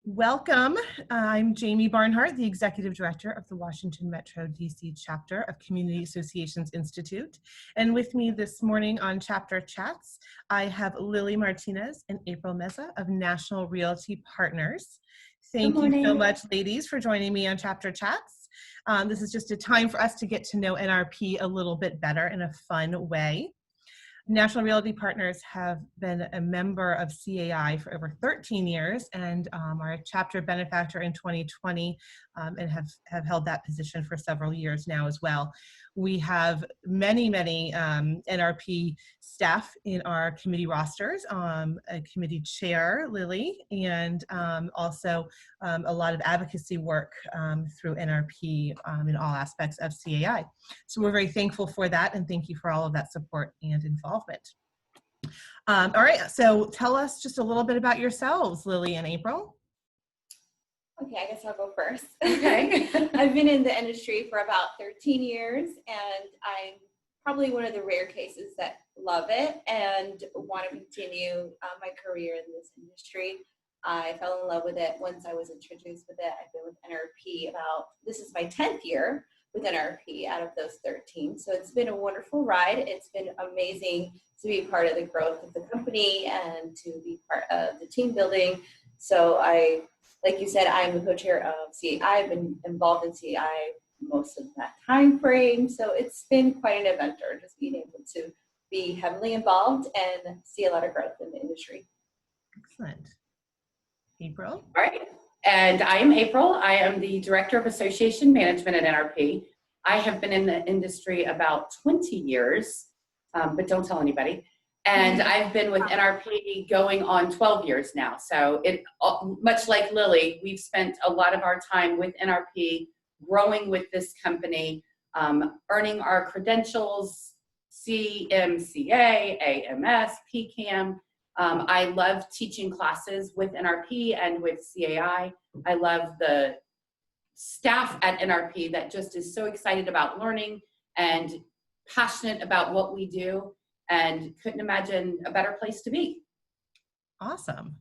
Welcome. I'm Jamie Barnhart, the Executive Director of the Washington Metro DC Chapter of Community Associations Institute. And with me this morning on Chapter Chats, I have Lily Martinez and April Meza of National Realty Partners. Thank you so much, ladies, for joining me on Chapter Chats. This is just a time for us to get to know NRP a little bit better in a fun way. National Realty Partners have been a member of CAI for over 13 years and are a chapter benefactor in 2020 and have held that position for several years now as well. We have many NRP staff in our committee rosters, a committee chair, Lily, and also a lot of advocacy work through NRP in all aspects of CAI. So we're very thankful for that, and thank you for all of that support and involvement. All right, so tell us just a little bit about yourselves, Lily and April. Okay, I guess I'll go first. Okay. I've been in the industry for about 13 years, and I'm probably one of the rare cases that love it and want to continue my career in this industry. I fell in love with it once I was introduced with it. I've been with NRP this is my 10th year with NRP out of those 13. So it's been a wonderful ride. It's been amazing to be part of the growth of the company and to be part of the team building. So like you said, I'm the co-chair of CAI. I've been involved in CAI most of that time frame. So it's been quite an adventure just being able to be heavily involved and see a lot of growth in the industry. Excellent. April? All right. And I am April. I am the Director of Association Management at NRP. I have been in the industry about 20 years, but don't tell anybody. And I've been with NRP going on 12 years now. So much like Lily, we've spent a lot of our time with NRP, growing with this company, earning our credentials, CMCA, AMS, PCAM. I love teaching classes with NRP and with CAI. I love the staff at NRP that just is so excited about learning and passionate about what we do, and couldn't imagine a better place to be. Awesome.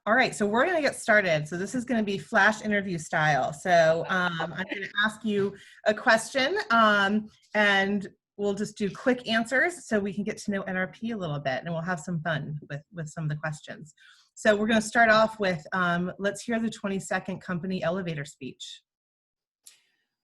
All right, so we're going to get started. So this is going to be flash interview style. So I'm going to ask you a question and we'll just do quick answers so we can get to know NRP a little bit, and we'll have some fun with some of the questions. So we're going to start off with, let's hear the 20-second company elevator speech.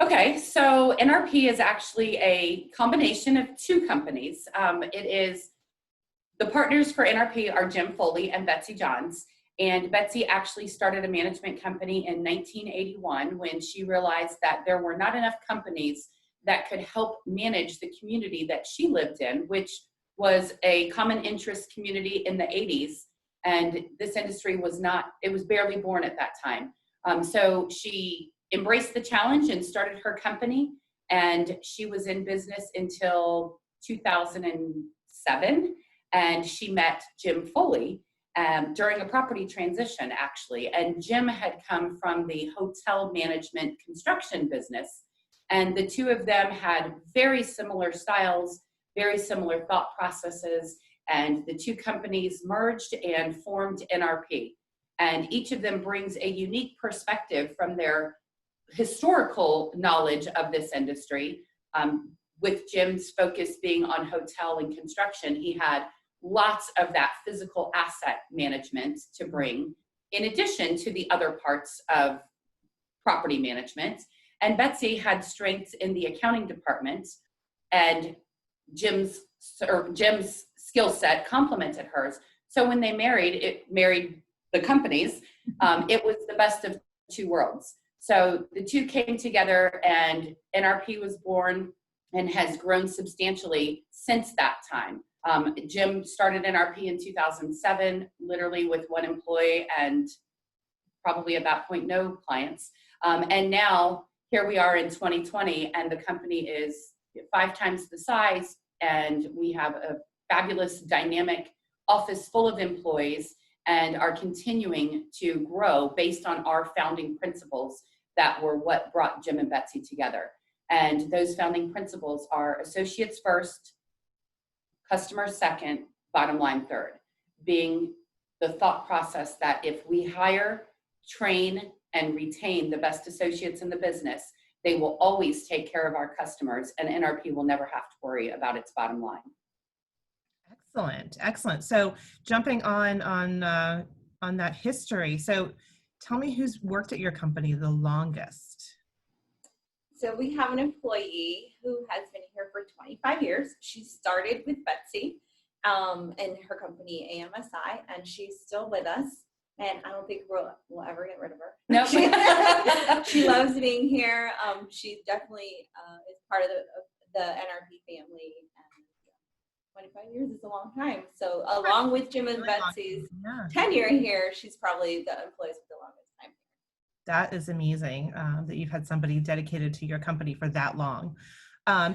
Okay, so NRP is actually a combination of two companies. The partners for NRP are Jim Foley and Betsy Johns. And Betsy actually started a management company in 1981 when she realized that there were not enough companies that could help manage the community that she lived in, which was a common interest community in the 80s. And this industry was barely born at that time. So she embraced the challenge and started her company. And she was in business until 2007. And she met Jim Foley during a property transition, actually. And Jim had come from the hotel management construction business. And the two of them had very similar styles, very similar thought processes, and the two companies merged and formed NRP. And each of them brings a unique perspective from their historical knowledge of this industry. With Jim's focus being on hotel and construction, he had lots of that physical asset management to bring, in addition to the other parts of property management. And Betsy had strengths in the accounting department, and Jim's skill set complemented hers. So when they married the companies, it was the best of two worlds. So the two came together, and NRP was born and has grown substantially since that time. Jim started NRP in 2007, literally with one employee and probably at that point no clients. And now here we are in 2020, and the company is 5 times the size, and we have a fabulous, dynamic office full of employees, and are continuing to grow based on our founding principles that were what brought Jim and Betsy together. And those founding principles are associates first, customers second, bottom line third, being the thought process that if we hire train and retain the best associates in the business, they will always take care of our customers, and NRP will never have to worry about its bottom line. Excellent, excellent. So jumping on that history. So tell me who's worked at your company the longest. So we have an employee who has been here for 25 years. She started with Betsy in her company, AMSI, and she's still with us. And I don't think we'll ever get rid of her. No. She loves being here. She definitely is part of the NRP family. And 25 years is a long time. So along with Jim and Betsy's tenure here, she's probably the employees with the longest time. That is amazing that you've had somebody dedicated to your company for that long. The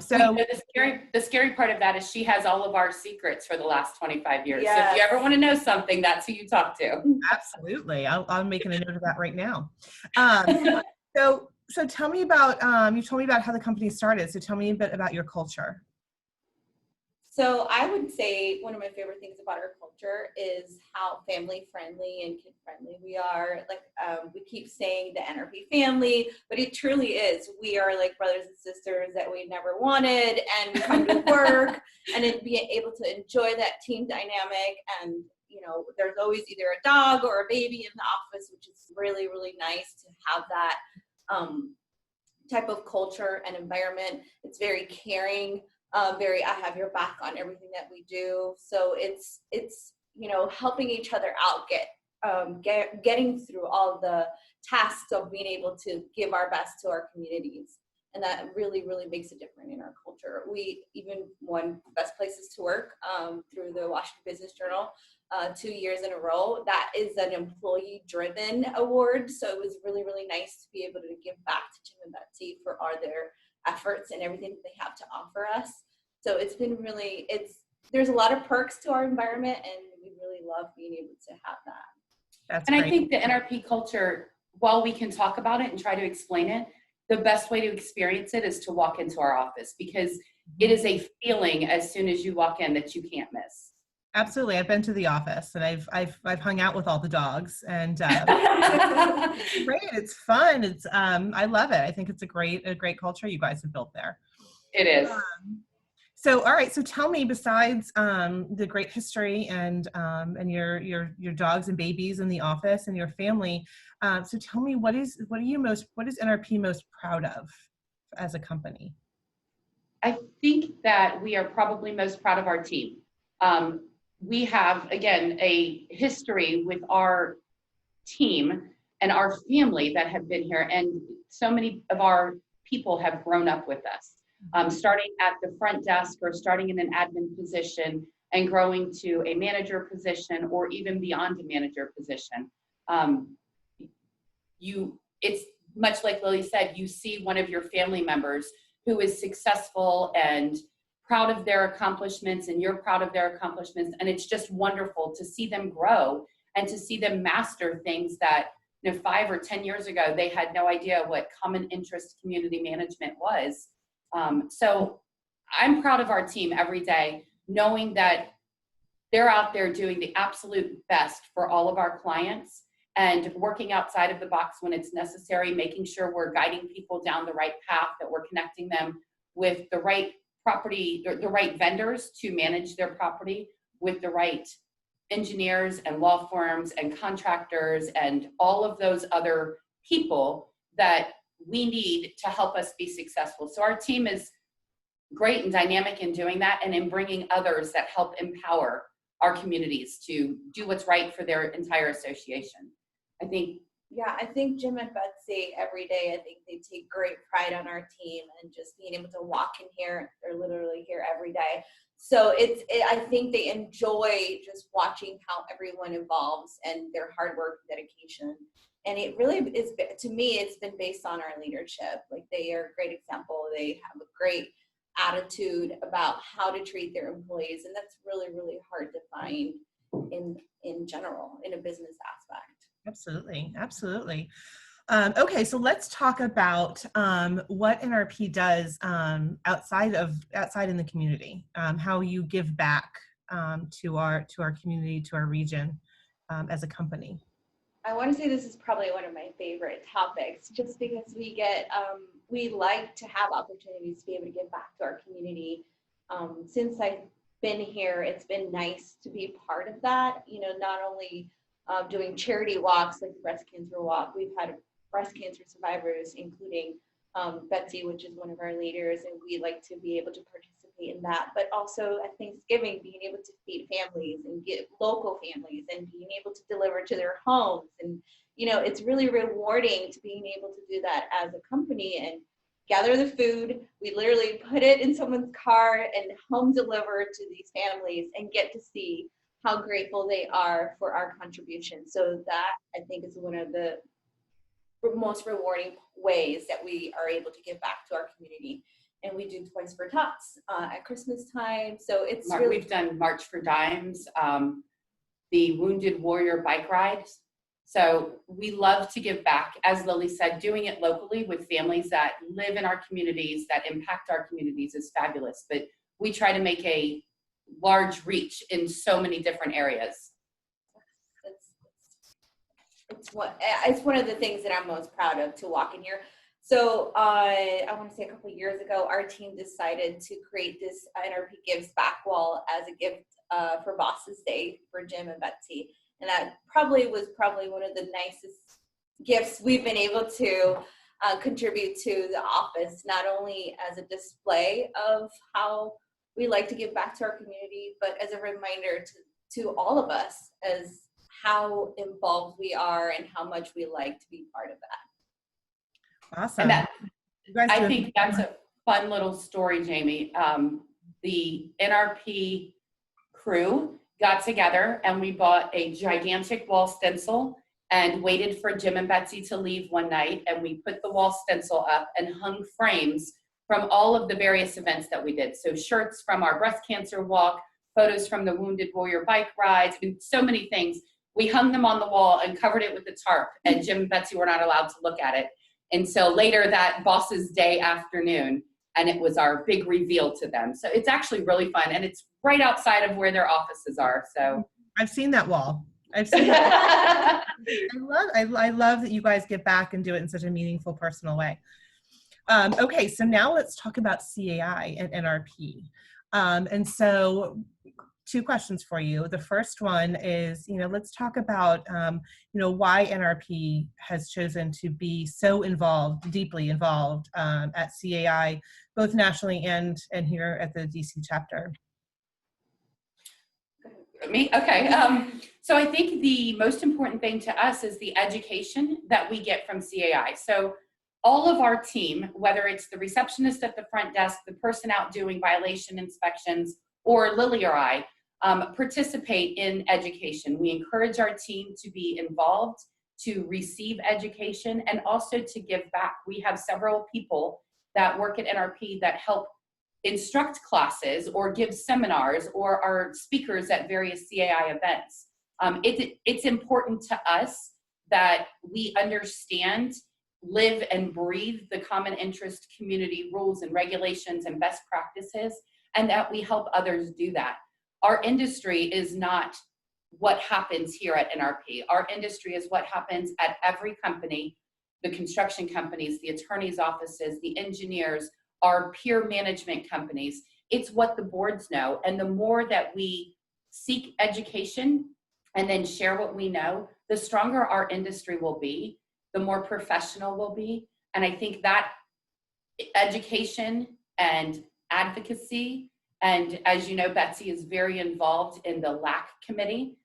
scary part of that is she has all of our secrets for the last 25 years. Yes. So if you ever want to know something, that's who you talk to. Absolutely. I'm making a note of that right now. So tell me about, you told me about how the company started. So tell me a bit about your culture. So I would say one of my favorite things about our culture is how family friendly and kid friendly we are. Like we keep saying the NRP family, but it truly is. We are like brothers and sisters that we never wanted, and we come to work and then being able to enjoy that team dynamic. And you know, there's always either a dog or a baby in the office, which is really, really nice to have that type of culture and environment. It's very caring. I have your back on everything that we do. So it's you know, helping each other out, getting through all the tasks of being able to give our best to our communities. And that really, really makes a difference in our culture. We even won Best Places to Work through the Washington Business Journal 2 years in a row. That is an employee-driven award. So it was really, really nice to be able to give back to Jim and Betsy for all their efforts and everything that they have to offer us. So it's been really, there's a lot of perks to our environment, and we really love being able to have that. That's and great. I think the NRP culture, while we can talk about it and try to explain it, the best way to experience it is to walk into our office, because it is a feeling as soon as you walk in that you can't miss. Absolutely. I've been to the office and I've hung out with all the dogs, and it's great. It's fun. It's I love it. I think it's a great culture you guys have built there. It is. So all right. So tell me, besides the great history and your dogs and babies in the office and your family, so tell me what is NRP most proud of as a company? I think that we are probably most proud of our team. We have, again, a history with our team and our family that have been here, and so many of our people have grown up with us, starting at the front desk or starting in an admin position and growing to a manager position or even beyond a manager position. It's much like Lily said, you see one of your family members who is successful and proud of their accomplishments, and you're proud of their accomplishments, and it's just wonderful to see them grow and to see them master things that 5 or 10 years ago they had no idea what common interest community management was. So I'm proud of our team every day, knowing that they're out there doing the absolute best for all of our clients and working outside of the box when it's necessary, making sure we're guiding people down the right path, that we're connecting them with the right property, the right vendors to manage their property, with the right engineers and law firms and contractors and all of those other people that we need to help us be successful. So our team is great and dynamic in doing that, and in bringing others that help empower our communities to do what's right for their entire association. I think Jim and Betsy every day, I think they take great pride on our team, and just being able to walk in here, they're literally here every day. So I think they enjoy just watching how everyone evolves and their hard work, dedication. And it really is, to me, it's been based on our leadership. Like, they are a great example. They have a great attitude about how to treat their employees. And that's really, really hard to find in general, in a business aspect. Absolutely. Absolutely. Okay, so let's talk about what NRP does outside in the community, how you give back to our community, to our region as a company. I want to say this is probably one of my favorite topics, just because we like to have opportunities to be able to give back to our community. Since I've been here, it's been nice to be part of that. Not only doing charity walks like the breast cancer walk, we've had breast cancer survivors, including Betsy, which is one of our leaders, and we like to be able to participate in that. But also at Thanksgiving, being able to feed families and get local families and being able to deliver to their homes. And, it's really rewarding to being able to do that as a company and gather the food. We literally put it in someone's car and home deliver to these families and get to see how grateful they are for our contribution. So that, I think, is one of the most rewarding ways that we are able to give back to our community. And we do Toys for Tots at Christmas time. So it's really— We've done March for Dimes, the Wounded Warrior bike rides. So we love to give back, as Lily said. Doing it locally with families that live in our communities, that impact our communities, is fabulous. But we try to make a large reach in so many different areas. It's one of the things that I'm most proud of to walk in here. So I want to say a couple of years ago, our team decided to create this NRP Gives Back wall as a gift for Bosses Day for Jim and Betsy. And that was probably one of the nicest gifts we've been able to contribute to the office, not only as a display of how we like to give back to our community, but as a reminder to all of us as how involved we are and how much we like to be part of that. Awesome. And I think that's a fun little story, Jamie. The NRP crew got together and we bought a gigantic wall stencil and waited for Jim and Betsy to leave one night, and we put the wall stencil up and hung frames from all of the various events that we did. So shirts from our breast cancer walk, photos from the Wounded Warrior bike rides, and so many things. We hung them on the wall and covered it with the tarp, and Jim and Betsy were not allowed to look at it. And so later that Boss's Day afternoon, and it was our big reveal to them. So it's actually really fun, and it's right outside of where their offices are. So I've seen that wall. I've seen that wall. I love that you guys get back and do it in such a meaningful, personal way. Okay, so now let's talk about CAI and NRP. And so 2 questions for you. The first one is, let's talk about, why NRP has chosen to be so involved, deeply involved at CAI, both nationally and here at the DC chapter. Me? Okay. So I think the most important thing to us is the education that we get from CAI. So all of our team, whether it's the receptionist at the front desk, the person out doing violation inspections, or Lily or I, participate in education. We encourage our team to be involved, to receive education, and also to give back. We have several people that work at NRP that help instruct classes or give seminars or are speakers at various CAI events. It's important to us that we understand, live, and breathe the common interest community rules and regulations and best practices, and that we help others do that. Our industry is not what happens here at NRP. Our industry is what happens at every company, the construction companies, the attorneys' offices, the engineers, our peer management companies. It's what the boards know. And the more that we seek education and then share what we know, the stronger our industry will be, the more professional we'll be. And I think that education and advocacy, and as you know, Betsy is very involved in the LAC committee.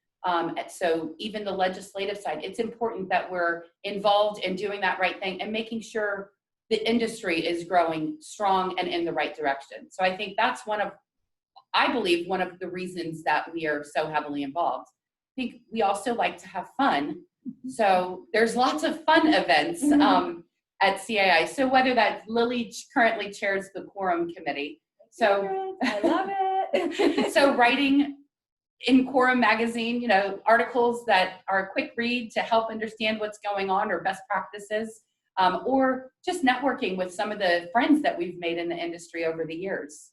So even the legislative side, it's important that we're involved in doing that right thing and making sure the industry is growing strong and in the right direction. So I think that's I believe one of the reasons that we are so heavily involved. I think we also like to have fun. So there's lots of fun events at CAI. So whether that's Lily currently chairs the quorum committee. So I love it. So writing in Quorum magazine, articles that are a quick read to help understand what's going on or best practices, or just networking with some of the friends that we've made in the industry over the years.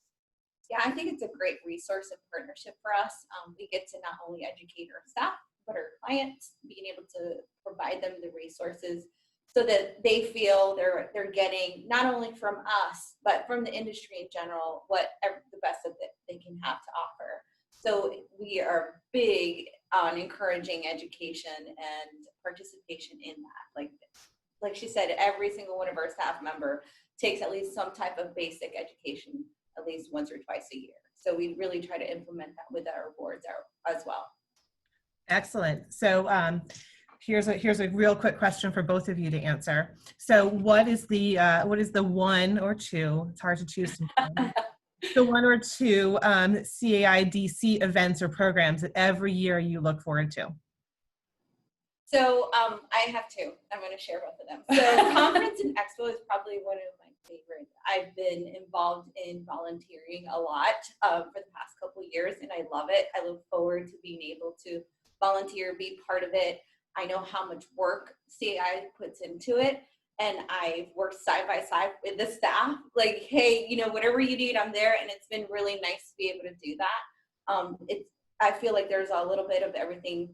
Yeah, I think it's a great resource and partnership for us. We get to not only educate our staff, but our clients, being able to provide them the resources so that they feel they're getting not only from us, but from the industry in general, the best that they can have to offer. So we are big on encouraging education and participation in that. Like she said, every single one of our staff member takes at least some type of basic education at least once or twice a year. So we really try to implement that with our boards as well. Excellent. So here's a real quick question for both of you to answer. So what is the one or two, it's hard to choose sometimes, the one or two CAIDC events or programs that every year you look forward to? So I have two. I'm going to share both of them. So Conference and Expo is probably one of my favorites. I've been involved in volunteering a lot for the past couple of years, and I love it. I look forward to being able to volunteer, be part of it. I know how much work CAI puts into it, and I've worked side by side with the staff. Like, hey, whatever you need, I'm there, and it's been really nice to be able to do that. I feel like there's a little bit of everything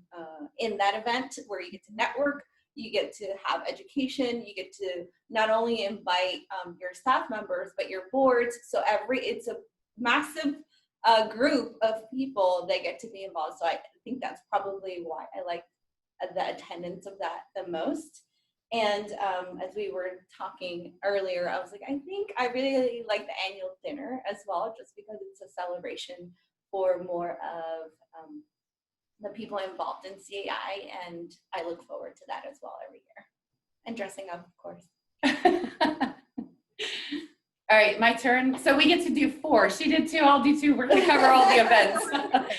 in that event where you get to network, you get to have education, you get to not only invite your staff members, but your boards. So it's a massive group of people that get to be involved. So I think that's probably why I like the attendance of that the most. And as we were talking earlier, I was like, I think I really like the annual dinner as well, just because it's a celebration for more of the people involved in CAI, and I look forward to that as well every year. And dressing up, of course. All right, my turn. So we get to do 4. She did 2, I'll do 2. We're gonna cover all the events.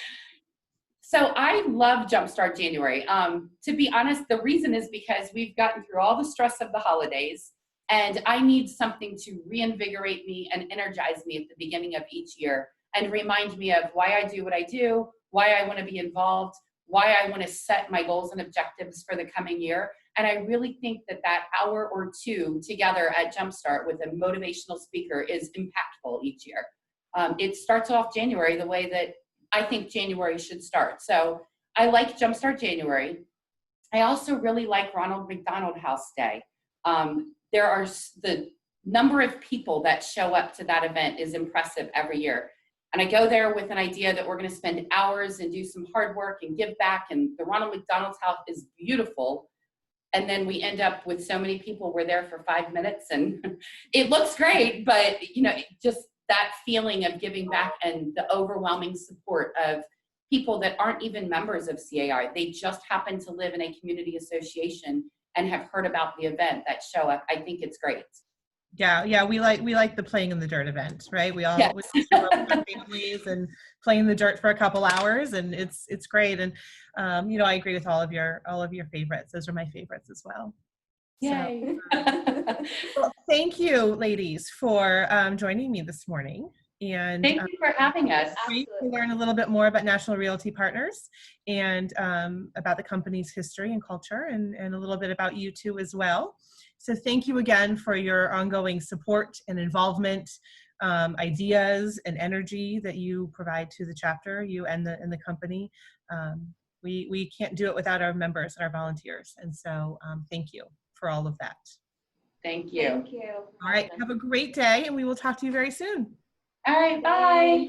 So I love Jumpstart January. To be honest, the reason is because we've gotten through all the stress of the holidays, and I need something to reinvigorate me and energize me at the beginning of each year and remind me of why I do what I do, why I want to be involved, why I want to set my goals and objectives for the coming year. And I really think that hour or 2 together at Jumpstart with a motivational speaker is impactful each year. It starts off January the way that I think January should start. So I like Jumpstart January. I also really like Ronald McDonald House Day. There are the number of people that show up to that event is impressive every year. And I go there with an idea that we're going to spend hours and do some hard work and give back. And the Ronald McDonald's house is beautiful. And then we end up with so many people. We're there for 5 minutes and it looks great, but just that feeling of giving back and the overwhelming support of people that aren't even members of CAI. They just happen to live in a community association and have heard about the event that show up. I think it's great. Yeah, we like the playing in the dirt event, right? We all Yes. we show up with our families and play in the dirt for a couple hours, and it's great. And I agree with all of your favorites. Those are my favorites as well. Yay! Well, thank you, ladies, for joining me this morning. And thank you for having us. Great to learn a little bit more about National Realty Partners and about the company's history and culture, and a little bit about you too as well. So thank you again for your ongoing support and involvement, ideas and energy that you provide to the chapter, you and the company. We can't do it without our members and our volunteers. And so thank you for all of that. Thank you. Thank you. All right, have a great day, and we will talk to you very soon. All right, bye.